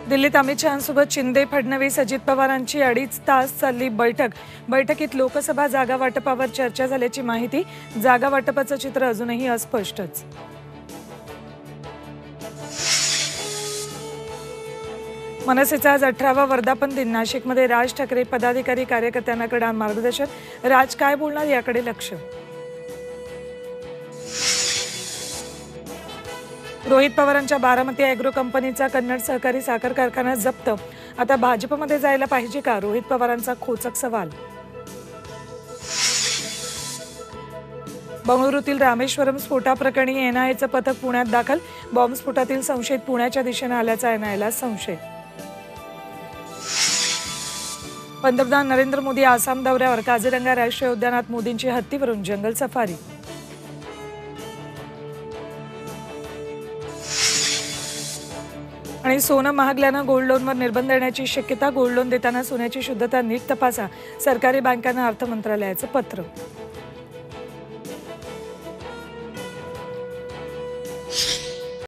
दिल्लीत अमित शहांसोबत शिंदे फडणवीस अजित पवारांची 2.5 तास चालली बैठक। बैठकीत लोकसभा जागा वाटपावर चर्चा झाल्याची माहिती। जागा वाटपाचं चित्र अजूनही अस्पष्टच। मनसेचा आज 18वा वर्धापन दिन। नाशिकमध्ये राज ठाकरे पदाधिकारी कार्यकर्त्यांना करणार मार्गदर्शन। राज काय बोलणार याकडे लक्ष। रोहित पवारांच्या बारामती ॲग्रो कंपनीचा कन्नड सहकारी साखर कारखाना जप्त। आता भाजपमध्ये जायला पाहिजे का, रोहित पवारांचा खोचक सवाल। बंगळुरूतील रामेश्वरम स्फोटाप्रकरणी एनआयएचं पथक पुण्यात दाखल। बॉम्बस्फोटातील संशयित पुण्याच्या दिशेने आल्याचा एनआयएला संशय। पंतप्रधान नरेंद्र मोदी आसाम दौऱ्यावर। काझीरंगा राष्ट्रीय उद्यानात मोदींची हत्तीवरून जंगल सफारी। आणि सोनं महागल्यानं गोल्ड लोनवर निर्बंध येण्याची शक्यता। गोल्ड लोन देताना सोन्याची शुद्धता नीट तपासा। सरकारी बँकांना अर्थ मंत्रालयाचं पत्र।